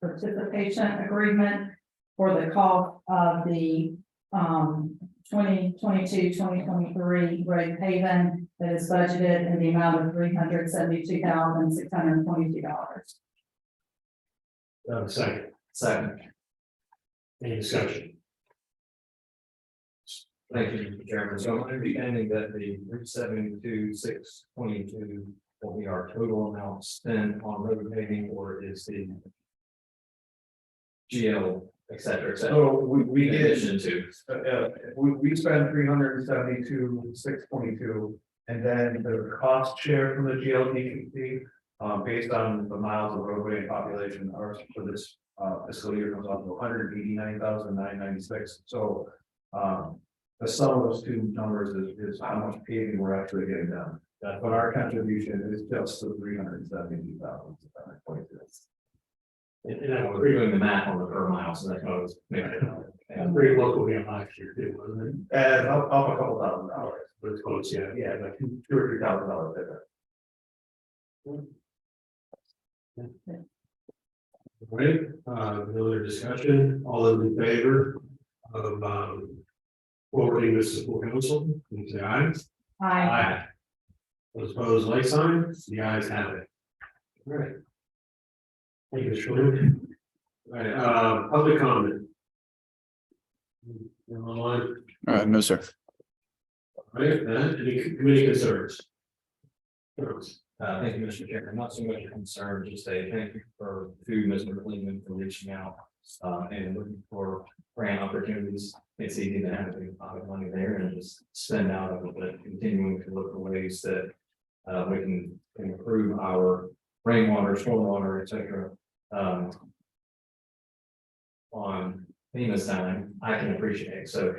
participation agreement for the cost of the 2022-2023 road paving that is budgeted in the amount of $372,622. Second. Second. Any discussion? Thank you, Mr. Chairman. So my understanding that the 372,622 will be our total amount spent on road paving, or is the GL, et cetera, et cetera. So we In did, addition to, we spent 372,622, and then the cost share from the GLDTC, based on the miles of roadway and population, ours for this fiscal year comes out to 189,996. So the sum of those two numbers is how much paving we're actually getting done. But our contribution is just the 372,622. And that was we're doing the math on the per mile, so that's how it's. pretty local here last year too, wasn't it? And up a couple $1,000, But it's close, yeah. yeah, like $2,000 or $3,000 difference. All right, no other discussion, all those in favor of forwarding this to full council, please say aye. Aye. Those opposed, like sign, the ayes have it. All right. Thank you, Sean. All right, public comment. You're online. No, sir. All right, any committee concerns? Thank you, Mr. Chairman. Not so much a concern, just a thank you to Mr. Lehman for reaching out and looking for grant opportunities. It's easy to have a big pot of money there and just spend out of it, but continuing to look for ways that we can improve our rainwater, stormwater, et cetera. on FEMA's time, I can appreciate. So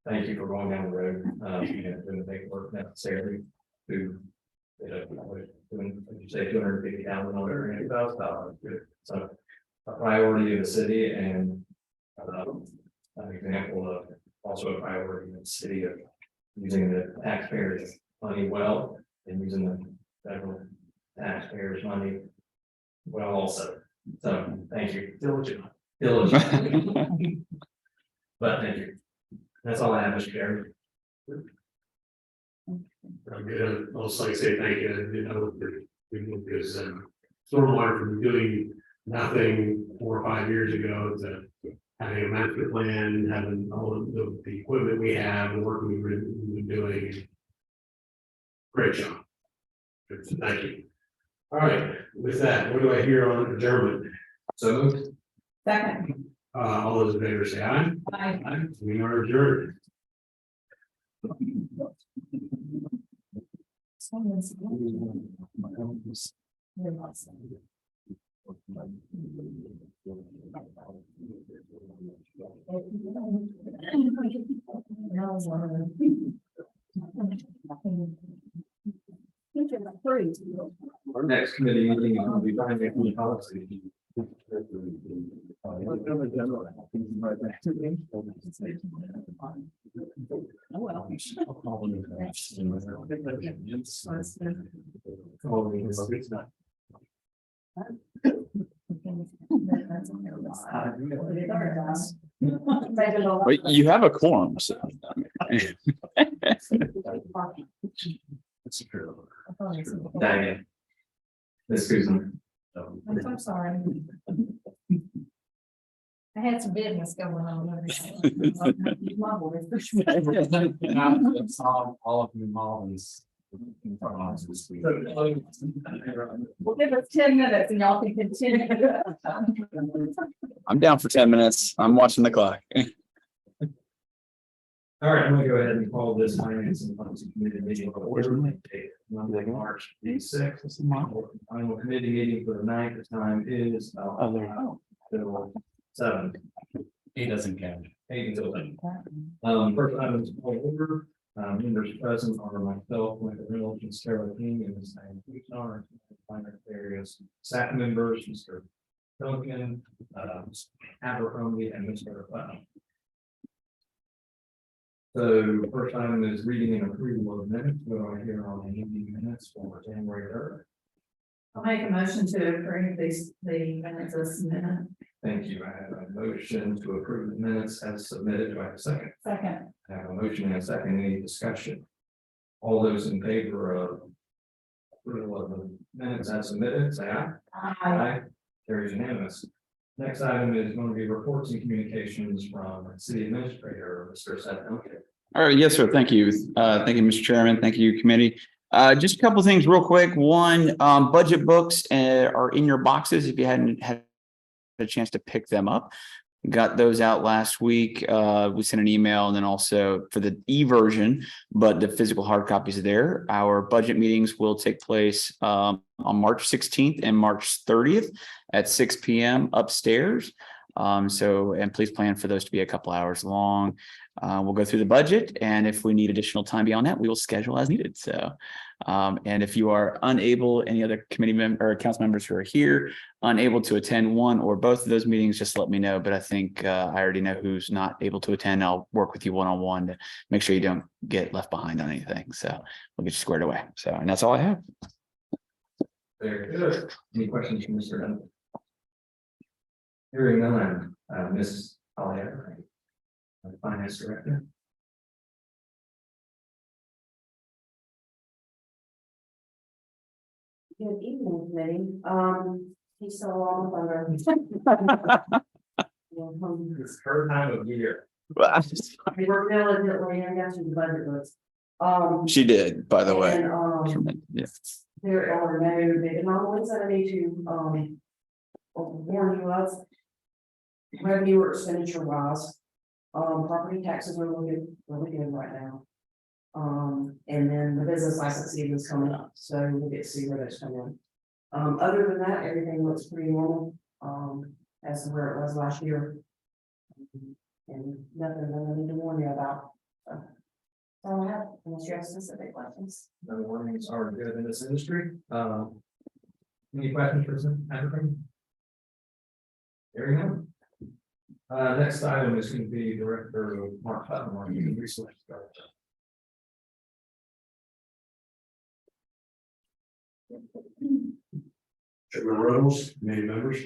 thank you for going down the road, and doing the paperwork necessary to, would you say $250,000 or $80,000? So a priority of the city and an example of also a priority in the city of using the taxpayers' money well and using the federal taxpayers' money well also. So thank you. Diligent. But thank you. That's all I have, Mr. Chairman. I'm gonna also like say thank you, because stormwater from doing nothing 4 or 5 years ago to having a master plan, having all of the equipment we have, the work we've been doing. Great job. So thank you. All right, with that, what do I hear on adjournment? So moved. Second. All those in favor say aye. Aye. Aye. We are adjourned. Our next committee meeting is going to be financial policy. Wait, you have a quorum, so. Dang it. Miss Susan. I'm so sorry. I had some business going on. All of you Mauldins. We'll give us 10 minutes and y'all can continue. I'm down for 10 minutes. I'm watching the clock. All right, I'm gonna go ahead and call this finance and policy committee meeting to order. Monday, March 26th. Final committee meeting for the night. The time is 7. He doesn't count. 8 until 10. First item is call order. Members present are myself, Michael Reynolds, and Sarah King, and Ms. Diane Hughesar, and finance areas, staff members, Mr. Duncan, Abercrombie, and Mr. Putnam. So first item is reading and approval of minutes. We're going here on the meeting minutes for January 3rd. I'll make a motion to approve the minutes as submitted. Thank you. I have a motion to approve the minutes as submitted. Do I have a second? Second. I have a motion and a second. Any discussion? All those in favor of approval of the minutes as submitted, say aye. Aye. Carries unanimous. Next item is going to be reports and communications from City Administrator, Mr. Seth Duncan. All right, yes, sir. Thank you. Thank you, Mr. Chairman. Thank you, committee. Just a couple of things real quick. One, budget books are in your boxes if you hadn't had a chance to pick them up. Got those out last week. We sent an email, and then also for the e-version, but the physical hard copies are there. Our budget meetings will take place on March 16th and March 30th at 6 p.m. upstairs. And please plan for those to be a couple hours long. We'll go through the budget, and if we need additional time beyond that, we will schedule as needed. So, and if you are unable, any other committee member or council members who are here, unable to attend one or both of those meetings, just let me know. But I think I already know who's not able to attend. I'll work with you one-on-one to make sure you don't get left behind on anything. So we'll get you squared away. So, and that's all I have. Very good. Any questions from Mr. Duncan? Hearing none, Ms. Collier, Finance Director. Good evening, committee. He's so long thunder. It's her time of year. We worked diligently and got you the budget books. She did, by the way. And, Yeah. there are no big anomalies that I need to, warn you of. Revenue or expenditure wise, property taxes are looking really good right now. And then the business license season is coming up, so we'll get to see where that's coming in. Other than that, everything looks pretty normal, as to where it was last year. And nothing that I need to warn you about. So, that's all I have, unless you have specific questions. No warnings are good in this industry. Any questions for some everything? There you go. Next item is going to be Director Mark Putnam, our Human Resources Director. Chairman Reynolds, committee members.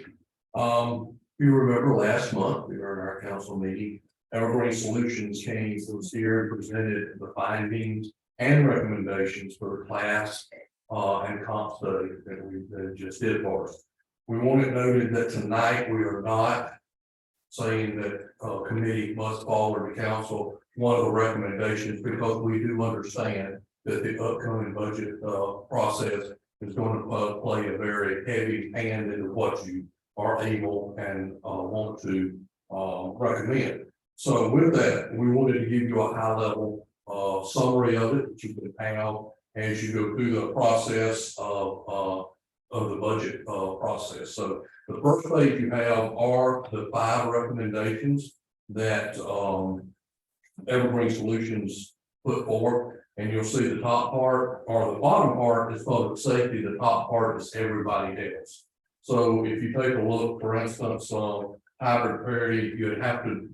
You remember last month, we were in our council meeting, Evergreen Solutions came to us here and presented the findings and recommendations for the class and comp study that we just did for us. We want it noted that tonight we are not saying that committee must forward to council one of the recommendations, because we do understand that the upcoming budget process is going to play a very heavy hand into what you are able and want to recommend. So with that, we wanted to give you a high level summary of it that you can have as you go through the process of the budget process. So the first page you have are the 5 recommendations that Evergreen Solutions put forward. And you'll see the top part or the bottom part is public safety. The top part is everybody else. So if you take a look, for instance, hybrid parity, you'd have to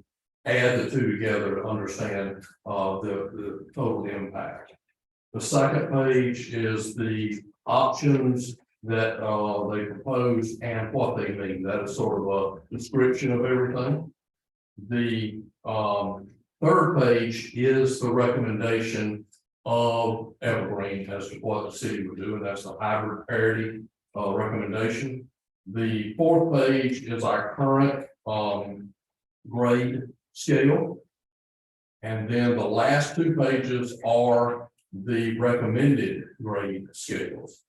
add the two together to understand the total impact. The second page is the options that they propose and what they mean. That is sort of a description of everything. The third page is the recommendation of Evergreen as to what the city would do, and that's the hybrid parity recommendation. The fourth page is our current grade scale. And then the last 2 pages are the recommended grade scales.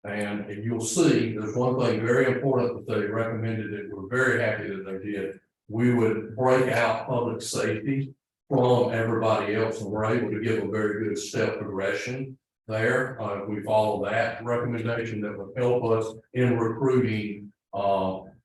And you'll see there's one thing very important that they recommended that we're very happy that they did. We would break out public safety from everybody else, and we're able to give a very good step progression there. If we follow that recommendation, that would help us in recruiting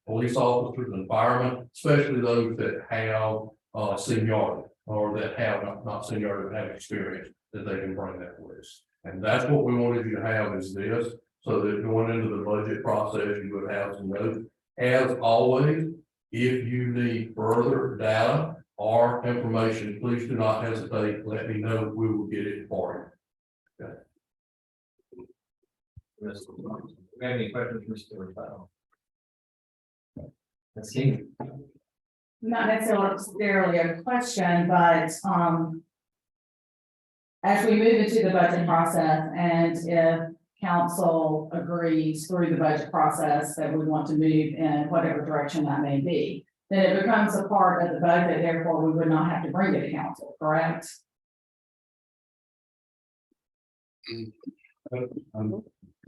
police officers and firemen, especially those that have seniority or that have not seniority but have experience, that they can bring that with us. And that's what we wanted you to have is this, so that going into the budget process, you would have some notes. As always, if you need further data or information, please do not hesitate. Let me know. We will get it for you. Okay. Any questions, Mr. Ricardo? Let's see. Not necessarily a question, but as we move into the budget process, and if council agrees through the budget process that we want to move in whatever direction that may be, then it becomes a part of the budget, therefore we would not have to bring it to council, correct?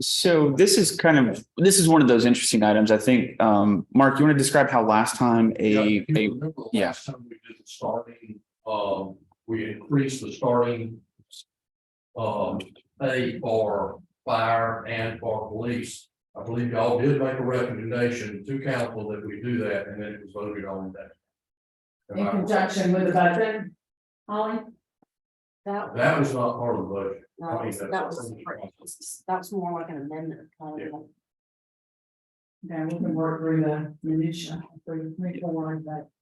So this is one of those interesting items. I think, Mark, you want to describe how last time Yeah. Yeah. Last time we did the starting, we increased the starting pay for fire and for police. I believe y'all did make a recommendation to council that we do that, and then it was voted on that. In conjunction with the budget, Holly? That, That was not part of the budget. no, that was more like an amendment. Kind of. then we can work through the minutia, but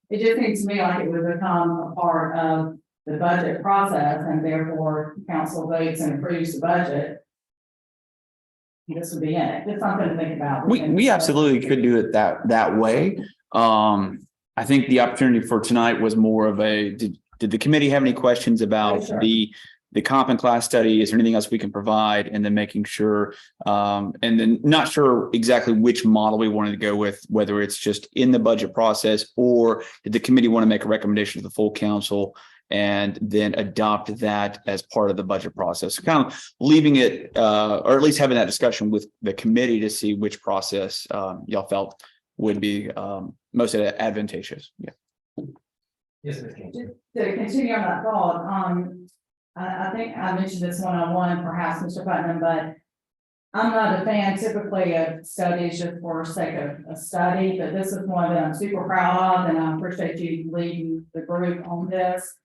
it just seems to me like it would become a part of the budget process, and therefore council votes and approves the budget. This would be in it. It's something to think about. We absolutely could do it that way. I think the opportunity for tonight was more of a, did the committee have any questions about Sure. the comp and class study? Is there anything else we can provide? And then making sure, and then not sure exactly which model we wanted to go with, whether it's just in the budget process, or did the committee want to make a recommendation to the full council and then adopt that as part of the budget process? So kind of leaving it, or at least having that discussion with the committee to see which process y'all felt would be most advantageous. Yeah. Yes, Ms. King. To continue on that thought, I think I mentioned this one-on-one, perhaps, Mr. Putnam, but I'm not a fan typically of studies just for the sake of a study, but this is one that I'm super proud of, and I appreciate you leading the group on this.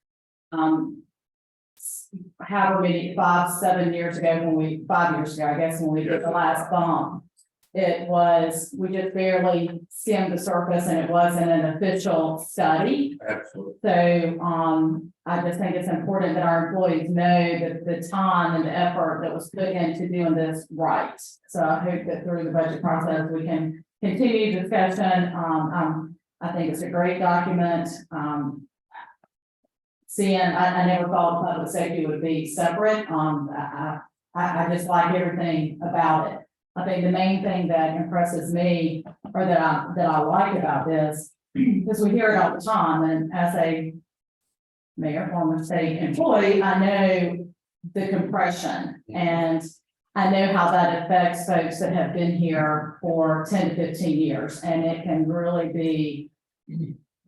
However many, 5 years ago, 5 years ago, I guess, when we did the last bump, we just barely skimmed the surface, and it wasn't an official study. Absolutely. So, I just think it's important that our employees know that the time and the effort that was put into doing this right. So I hope that through the budget process, we can continue discussion. I think it's a great document. I never thought public safety would be separate. I just like everything about it. I think the main thing that impresses me, or that I like about this, because we hear it all the time, and as a mayor, former state employee, I know the compression, and I know how that affects folks that have been here for 10 to 15 years, and it can really be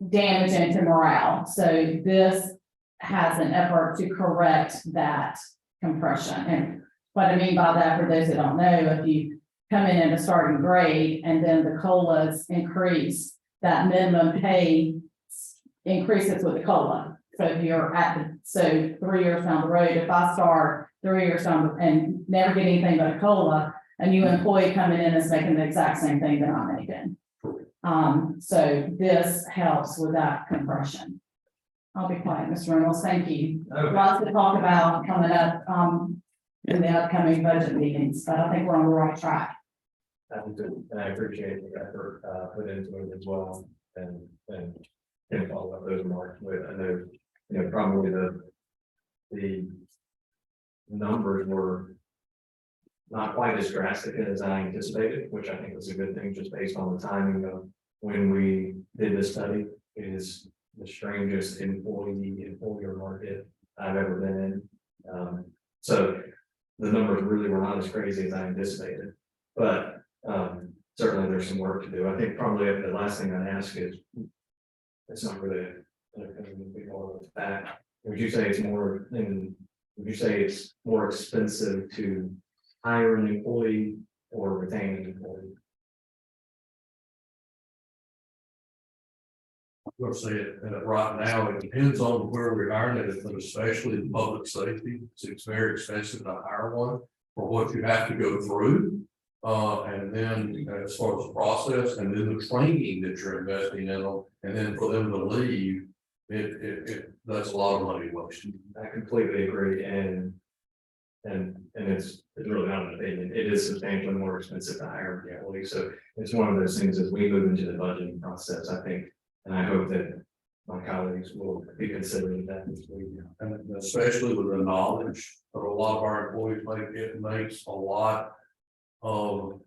damaging to morale. So this has an effort to correct that compression. And what I mean by that, for those that don't know, if you come in at a starting grade and then the COLAs increase, that minimum pay increases with the COLA. So if you're so 3 years down the road, if I start 3 years down and never get anything but a COLA, a new employee coming in is making the exact same thing that I'm making. So this helps with that compression. I'll be quiet, Mr. Reynolds. Thank you. Lots to talk about coming up, in the upcoming budget meetings, but I think we're on the right track. And I appreciate the effort put into it as well, and can follow up those remarks with. I know, probably the numbers were not quite as drastic as I anticipated, which I think was a good thing, just based on the timing of when we did this study. It is the strangest employer market I've ever been in. So the numbers really were not as crazy as I anticipated, but certainly there's some work to do. I think probably the last thing I'd ask is, it's not really more of a fact. Would you say it's more expensive to hire an employee or retain an employee? I'm gonna say it right now, it depends on where we're hiring it, but especially in public safety, it's very expensive to hire one for what you have to go through. And then as far as the process, and then the training that you're investing in them, and then for them to leave, that's a lot of money wasted. I completely agree, and it's really not an opinion. It is substantially more expensive to hire an employee. So it's one of those things as we move into the budgeting process, I think, and I hope that my colleagues will be considering that as we. And especially with the knowledge that a lot of our employees make, it makes a lot of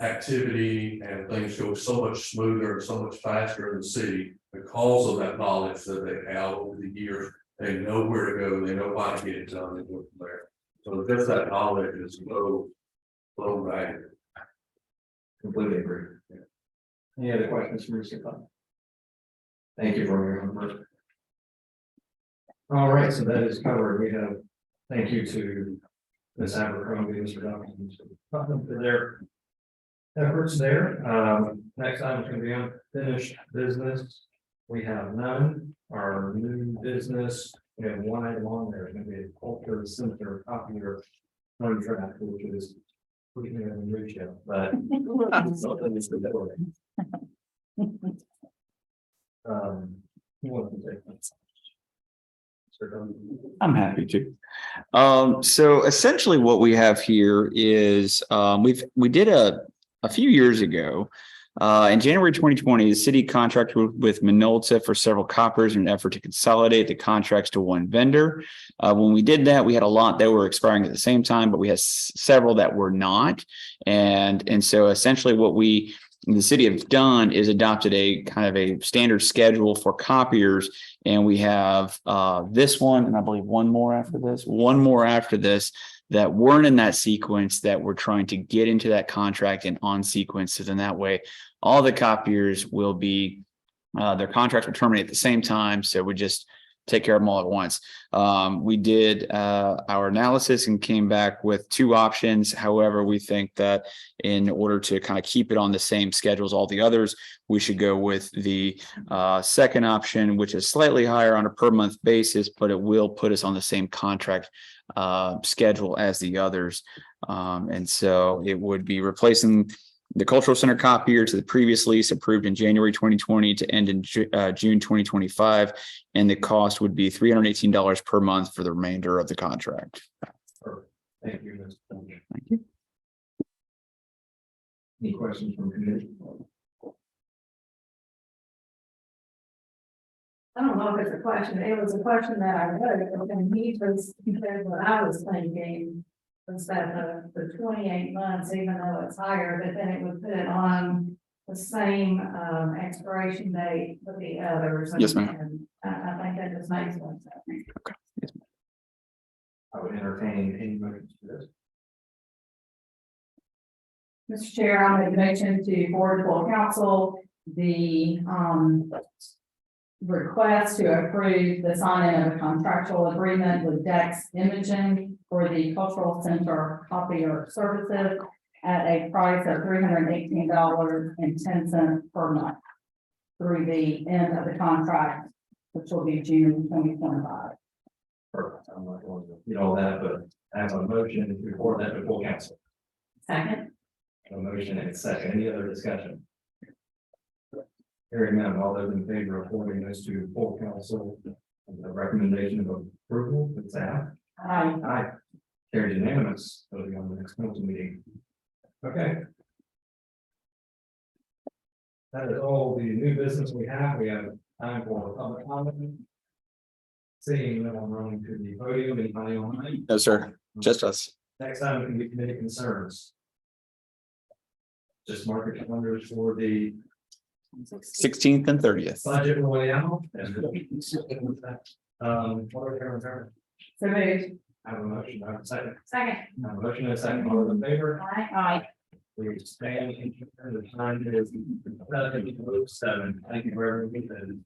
activity and things go so much smoother and so much faster in the city because of that knowledge that they have over the years. They know where to go, they know how to get it done and go from there. So just that knowledge is low value. Completely agree. Yeah. Any other questions from Mr. Club? Thank you for your input. All right, so that is covered. We have, thank you to Ms. Abercrombie, Mr. Duncan, for their efforts there. Next item is going to be unfinished business. We have none. Our new business, we have one item on there. It's going to be a culture center copier contract, which is pretty new and rich yet, but something is the who wants to take that? I'm happy to. So essentially what we have here is, we did a few years ago, in January 2020, the city contracted with Minolta for several copiers in an effort to consolidate the contracts to one vendor. When we did that, we had a lot that were expiring at the same time, but we had several that were not. And so essentially what the city have done is adopted a kind of a standard schedule for copiers. And we have this one, and I believe one more after this, that weren't in that sequence that we're trying to get into that contract and on sequences. And that way, all the copiers will be, their contracts will terminate at the same time. So we just take care of them all at once. We did our analysis and came back with two options. However, we think that in order to kind of keep it on the same schedule as all the others, we should go with the second option, which is slightly higher on a per month basis, but it will put us on the same contract schedule as the others. And so it would be replacing the Cultural Center copier to the previous lease approved in January 2020 to end in June 2025. And the cost would be $318 per month for the remainder of the contract. Thank you, Mr. Thank you. Any questions from committee? I don't know if it's a question, it was a question that I wrote, and he said what I was thinking. Was that the 28 months, even though it's higher, but then it would put it on the same expiration date with the others. Yes, ma'am. And I think that just makes sense. I would entertain any motions for this. Mr. Chair, I make a motion to forward to full council the request to approve the signing of a contractual agreement with Dex Imaging for the Cultural Center copier services at a price of $318.10 per month through the end of the contract, which will be June 2025. Perfect. I'm not going to read all that, but I have a motion to report that to full council. Second. A motion and a second. Any other discussion? Hearing none, all those in favor of forwarding this to full council, the recommendation of approval, please say aye. Aye. Aye. Carried unanimous, voting on the next council meeting. Okay. That is all the new business we have. We have time for public comment. Seeing no one running to the podium, anybody online? No, sir. Just us. Next time, it can be committee concerns. Just mark your calendars for the 16th and 30th. budget royale. What are your return? So moved. I have a motion, I have a second. Second. I have a motion and a second, all those in favor? Aye. We stand in the time is 7:07. Thank you for everything.